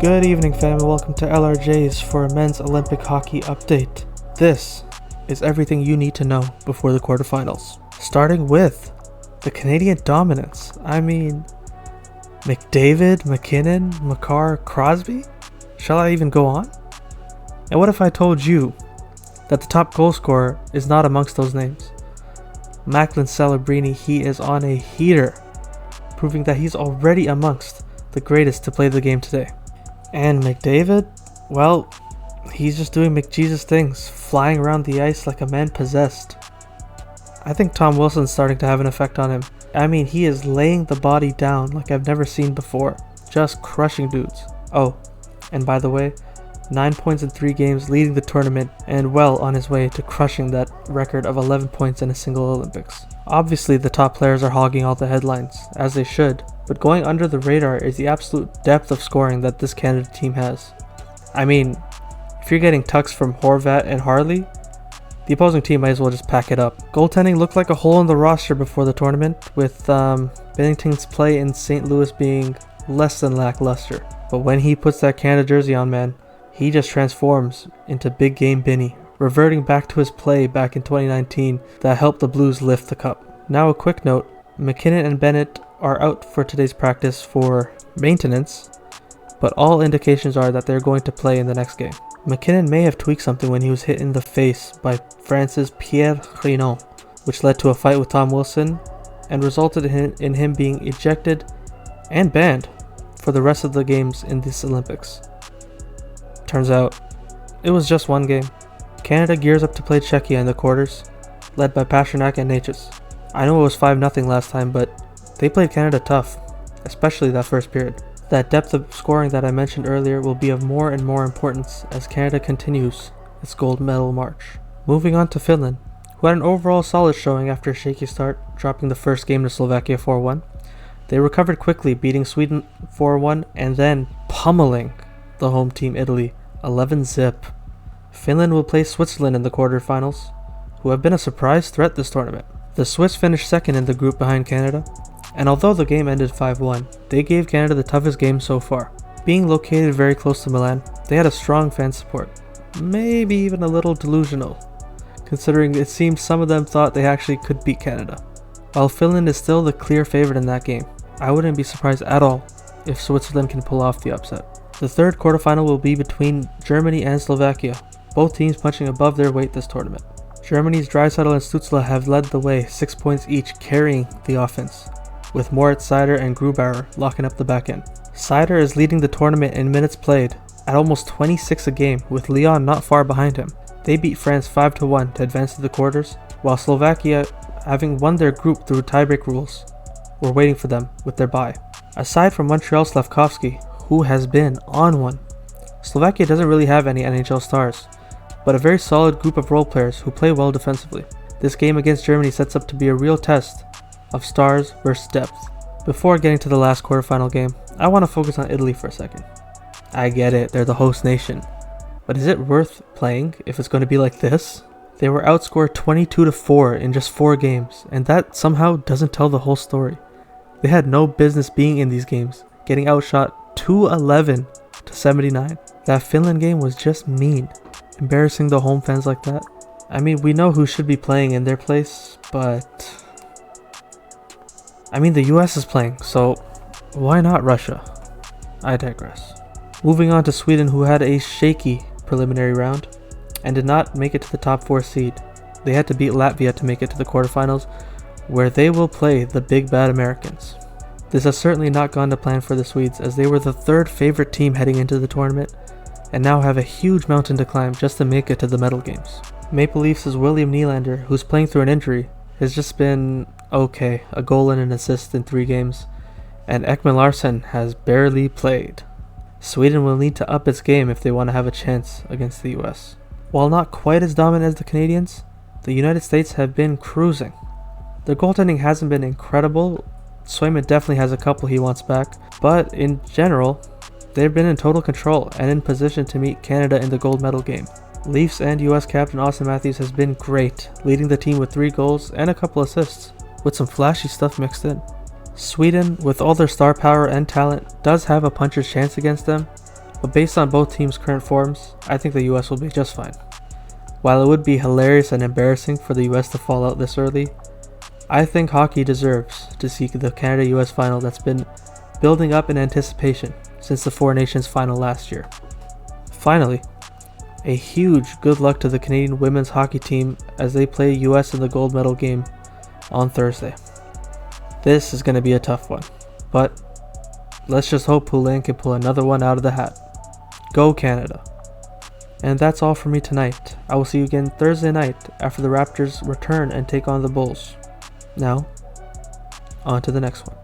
Good evening, fam, and welcome to LRJs for a men's Olympic hockey update. This is everything you need to know before the quarterfinals. Starting with the Canadian dominance. McDavid, McKinnon, Makar, Crosby? Shall I even go on? And what if I told you that the top goal scorer is not amongst those names? Macklin Celebrini, he is on a heater, proving that he's already amongst the greatest to play the game today. And McDavid, well, he's just doing McJesus things, flying around the ice like a man possessed. I think Tom Wilson's starting to have an effect on him. He is laying the body down like I've never seen before, just crushing dudes. Oh, and by the way, 9 points in 3 games, leading the tournament and well on his way to crushing that record of 11 points in a single Olympics. Obviously the top players are hogging all the headlines, as they should, but going under the radar is the absolute depth of scoring that this Canada team has. If you're getting tucks from Horvat and Harley, the opposing team might as well just pack it up. Goaltending looked like a hole in the roster before the tournament, with Binnington's play in St. Louis being less than lackluster. But when he puts that Canada jersey on, man, he just transforms into big game Binny, reverting back to his play back in 2019 that helped the Blues lift the cup. Now a quick note, McKinnon and Bennett are out for today's practice for maintenance, but all indications are that they're going to play in the next game. McKinnon may have tweaked something when he was hit in the face by France's Pierre Renaud, which led to a fight with Tom Wilson and resulted in him being ejected and banned for the rest of the games in this Olympics. Turns out, it was just one game. Canada gears up to play Czechia in the quarters, led by Pasternak and Natchez. I know it was 5-0 last time, but they played Canada tough, especially that first period. That depth of scoring that I mentioned earlier will be of more and more importance as Canada continues its gold medal march. Moving on to Finland, who had an overall solid showing after a shaky start, dropping the first game to Slovakia 4-1. They recovered quickly, beating Sweden 4-1 and then pummeling the home team Italy 11-0. Finland will play Switzerland in the quarterfinals, who have been a surprise threat this tournament. The Swiss finished second in the group behind Canada, and although the game ended 5-1, they gave Canada the toughest game so far. Being located very close to Milan, they had a strong fan support, maybe even a little delusional, considering it seemed some of them thought they actually could beat Canada. While Finland is still the clear favorite in that game, I wouldn't be surprised at all if Switzerland can pull off the upset. The third quarterfinal will be between Germany and Slovakia, both teams punching above their weight this tournament. Germany's Draisaitl and Stützle have led the way, 6 points each, carrying the offense, with Moritz Seider and Grubauer locking up the back end. Seider is leading the tournament in minutes played at almost 26 a game, with Lyon not far behind him. They beat France 5-1 to advance to the quarters, while Slovakia, having won their group through tiebreak rules, were waiting for them with their bye. Aside from Montreal's Slavkovsky, who has been on one, Slovakia doesn't really have any NHL stars, but a very solid group of role players who play well defensively. This game against Germany sets up to be a real test of stars versus depth. Before getting to the last quarterfinal game, I want to focus on Italy for a second. I get it, they're the host nation, but is it worth playing if it's going to be like this? They were outscored 22-4 in just 4 games, and that somehow doesn't tell the whole story. They had no business being in these games, getting outshot 211-79. That Finland game was just mean, embarrassing the home fans like that. We know who should be playing in their place, but the US is playing, so why not Russia? I digress. Moving on to Sweden, who had a shaky preliminary round and did not make it to the top 4 seed. They had to beat Latvia to make it to the quarterfinals, where they will play the big bad Americans. This has certainly not gone to plan for the Swedes, as they were the 3rd favorite team heading into the tournament and now have a huge mountain to climb just to make it to the medal games. Maple Leafs' William Nylander, who's playing through an injury, has just been okay, a goal and an assist in 3 games, and Ekman Larsson has barely played. Sweden will need to up its game if they want to have a chance against the US. While not quite as dominant as the Canadians, the United States have been cruising. Their goaltending hasn't been incredible. Swayman definitely has a couple he wants back, but in general, they've been in total control and in position to meet Canada in the gold medal game. Leafs and US captain Austin Matthews has been great, leading the team with 3 goals and a couple assists, with some flashy stuff mixed in. Sweden, with all their star power and talent, does have a puncher's chance against them, but based on both teams' current forms, I think the US will be just fine. While it would be hilarious and embarrassing for the US to fall out this early, I think hockey deserves to see the Canada-US final that's been building up in anticipation since the Four Nations final last year. Finally, a huge good luck to the Canadian women's hockey team as they play US in the gold medal game on Thursday. This is going to be a tough one, but let's just hope Poulin can pull another one out of the hat. Go Canada! And that's all for me tonight. I will see you again Thursday night after the Raptors return and take on the Bulls. Now, on to the next one.